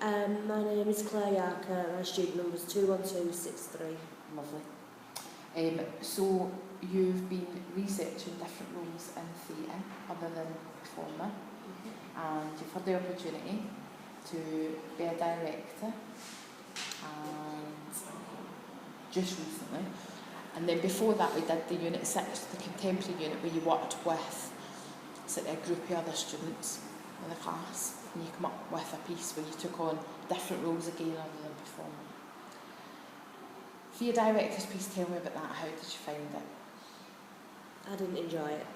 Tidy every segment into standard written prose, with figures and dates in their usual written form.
My name is Claire Yarker and my student number is 21263. Lovely. So you've been researching different roles in theatre other than performer, and you've had the opportunity to be a director, and just recently. And then before that we did the Unit 6, the contemporary unit, where you worked with a group of other students in the class, and you come up with a piece where you took on different roles again other than performing. For your director's piece, tell me about that. How did you find it? I didn't enjoy it.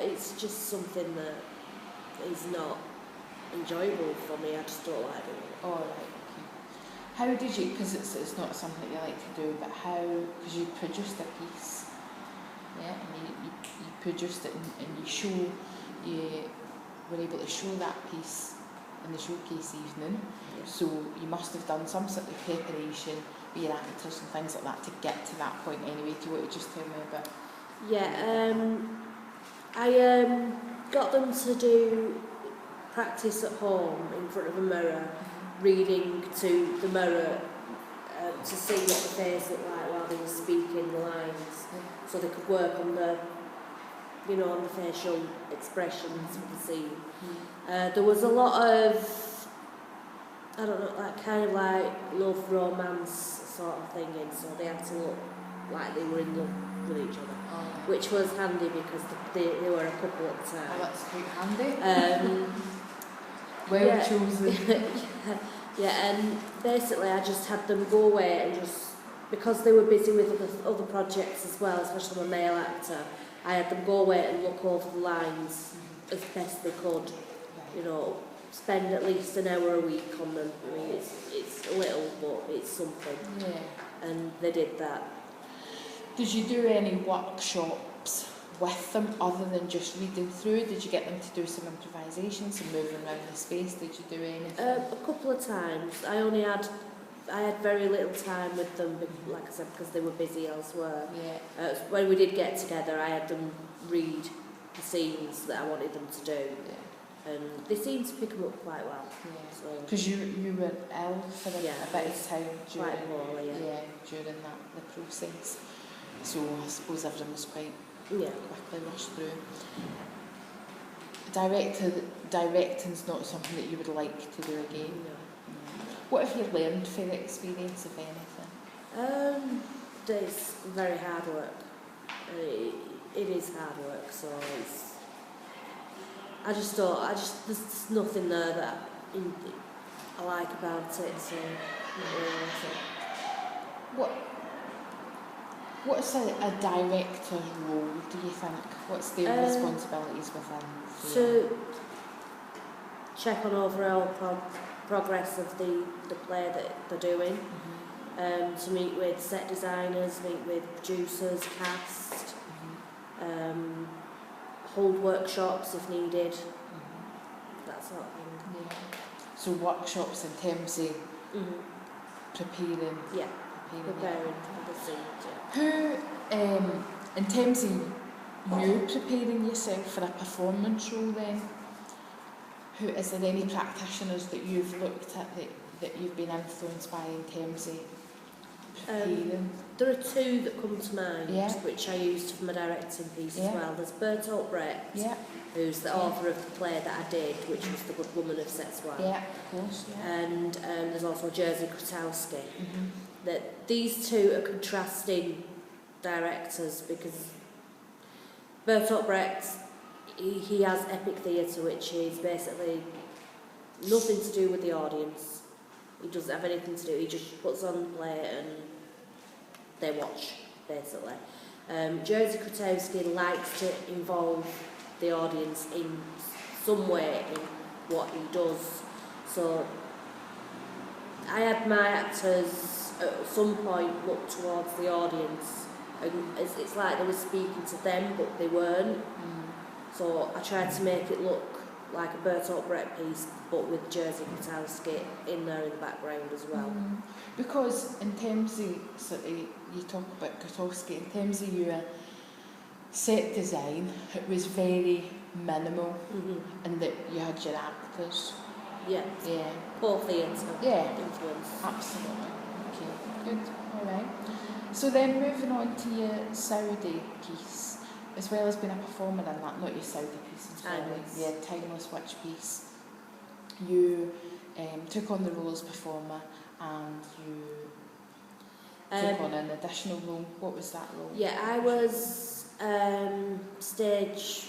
It's just something that is not enjoyable for me. I just don't like doing it. Oh, right, okay. How did you, because it's not something that you like to do, but how, because you produced a piece, yeah, and you produced it and you were able to show that piece in the showcase evening, so you must have done some sort of preparation with your actors and things like that to get to that point anyway. Do you want to just tell me a bit? Yeah, I got them to do practice at home in front of a mirror, reading to the mirror to see what the face looked like while they were speaking the lines, so they could work on the, on the facial expressions of the scene. There was a lot of, I don't know, like kind of like love romance sort of thing in, so they had to look like they were in love with each other, which was handy because they were a couple at the time. Oh, that's quite handy. Well chosen. Yeah, and basically I just had them go away and just, because they were busy with other projects as well, especially my male actor, I had them go away and look over the lines as best they could, spend at least an hour a week on them. I mean, it's little, but it's something. Yeah. And they did that. Did you do any workshops with them other than just reading through? Did you get them to do some improvisation, some moving around the space? Did you do anything? A couple of times. I had very little time with them, like I said, because they were busy elsewhere. Yeah. When we did get together, I had them read the scenes that I wanted them to do. Yeah. And they seemed to pick them up quite well. Because you were ill for a bit of time during, during the process. So I suppose everything was quite quickly rushed through. Directing's not something that you would like to do again? No. What have you learned from the experience, if anything? It's very hard work. It is hard work, so there's nothing there that I like about it, so not really. What's a director's role, do you think? What's their responsibilities within? To check on overall progress of the play that they're doing, to meet with set designers, meet with producers, cast, hold workshops if needed, that sort of thing. Yeah. So workshops in terms of preparing. Yeah, preparing for the scene. Who, in terms of you preparing yourself for a performance role then, is there any practitioners that you've looked at that you've been influenced by in terms of preparing? There are two that come to mind, which I used for my directing piece as well. There's Bertolt Brecht, who's the author of the play that I did, which was The Good Woman of Szechuan. Yeah, of course. Yeah. And there's also Jerzy Kotowski. That these two are contrasting directors, because Bertolt Brecht, he has epic theatre, which is basically nothing to do with the audience. He doesn't have anything to do, he just puts on the play and they watch, basically. Jerzy Kotowski likes to involve the audience in some way in what he does. So I had my actors at some point look towards the audience, and it's like they were speaking to them but they weren't. So I tried to make it look like a Bertolt Brecht piece, but with Jerzy Kotowski in there in the background as well. Because in terms of, you talk about Kotowski, in terms of your set design, it was very minimal, and that you had your actors Yeah. Yeah. Poor theatre. Yeah. Influence. Absolutely. Okay, good. All right. So then moving on to your Saudi piece, as well as being a performer in that, not your Saudi piece, I'm sorry. Timeless. Yeah, Timeless Witch piece. You took on the role as performer and you took on an additional role. What was that role? Yeah, I was stage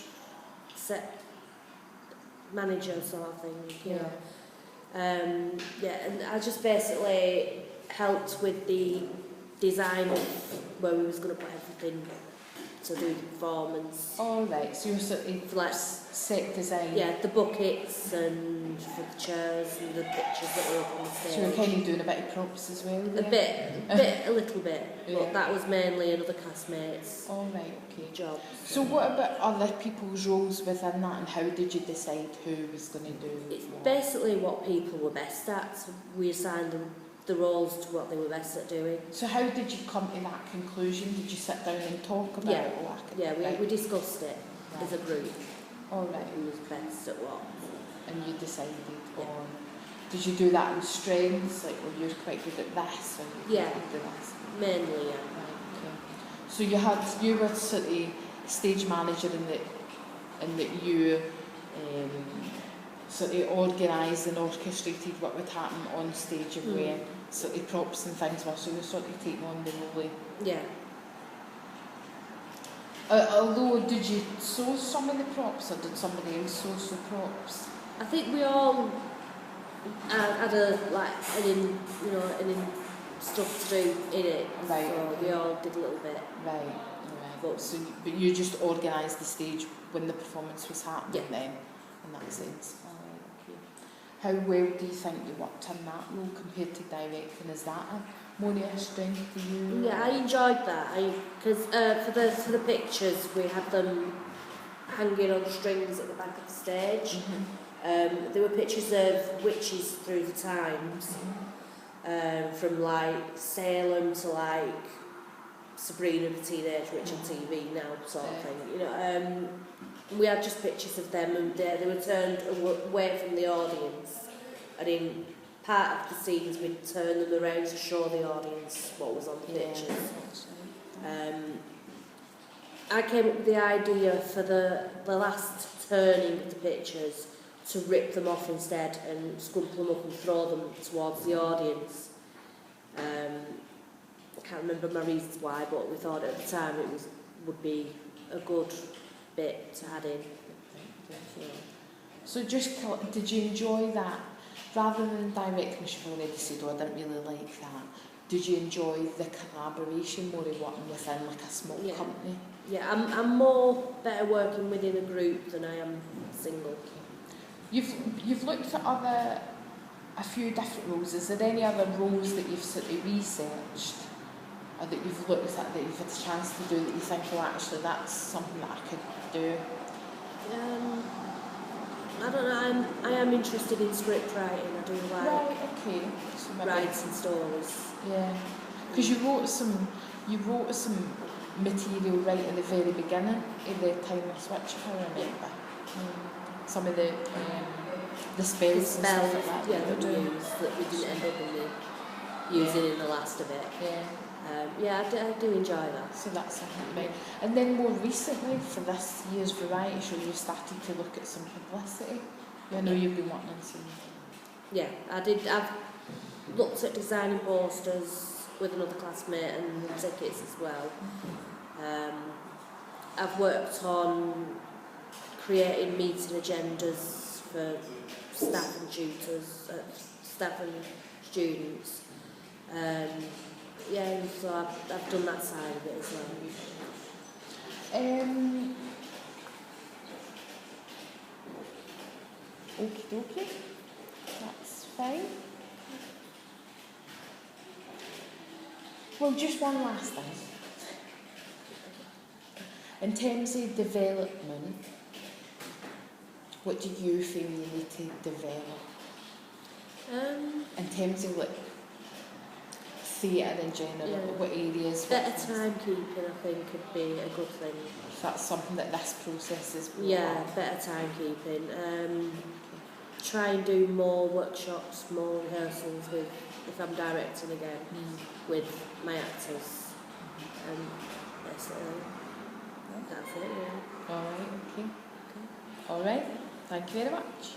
set manager sort of thing, you know. Yeah, and I just basically helped with the design of where we was going to put everything to do the performance. Oh, right, so you're sort of Like, set design. yeah, the buckets and for the chairs and the pictures that were up on the stage. So you're kind of doing a bit of props as well? A little bit, Yeah. but that was mainly another castmate's oh, right, okay. job. So what about other people's roles within that, and how did you decide who was going to do It's what? basically what people were best at. So we assigned them the roles to what they were best at doing. So how did you come to that conclusion? Did you sit down and talk about it? Or Yeah, we discussed it as a group. All right. Who was best at what. And you decided on... Did you do that in strengths? Like, well, you're quite good at this, or you're quite good at this? Mainly, yeah. Right, okay. So you were sort of stage manager in that you sort of organised and orchestrated what would happen on stage and where sort of props and things were, so you're sort of taking on the role. Yeah. Although, did you source some of the props, or did somebody else source the props? I think we all had any stuff to do in it. Right. So we all did a little bit. Right. But you just organised the stage when the performance was happening then, in that sense. Alright, okay. How well do you think you worked in that role compared to directing? Is that more of a strength to you? Yeah, I enjoyed that. Because for the pictures, we had them hanging on strings at the back of the stage. Mm-hmm. There were pictures of witches through the times, from like Salem to like Sabrina the Teenage Witch on TV now, sort of thing. You know, we had just pictures of them, and they were turned away from the audience, and in part of the scenes we'd turn them around to show the audience what was on the pictures. I came up with the idea for the last turning of the pictures to rip them off instead and scrumple them up and throw them towards the audience. I can't remember my reasons why, but we thought at the time would be a good bit to add in. So did you enjoy that? Rather than directing, which you've already said, I didn't really like that, did you enjoy the collaboration more of working within like a small company? Yeah, I'm more better working within a group than I am single. You've looked at a few different roles. Is there any other roles that you've sort of researched, or that you've looked at, that you've had a chance to do, that you think, well, actually that's something that I could do? I don't know, I am interested in script writing. I do like writing stories. Yeah, because you wrote some material right at the very beginning of the Timeless Witch, if I remember. Some of the spells and stuff like that. Yeah, that we didn't end up using in the last of it. I do enjoy that. So that's something about. And then more recently, for this year's variety show, you started to look at some publicity. I know you've been working on some. Yeah, I did. I've looked at designing posters with another classmate and tickets as well. I've worked on creating meeting agendas for staff and tutors, staff and students. So I've done that side of it as well. Okie dokie, that's fine. Well, just one last thing. In terms of development, what do you feel you need to develop? In terms of like theatre in general, what areas? Better timekeeping, I think, could be a good thing. If that's something that this process is. Yeah, better timekeeping. try and do more workshops, more rehearsals with, if I'm directing again, with my actors. Basically, that's it really. Alright, okay. Alright, thank you very much.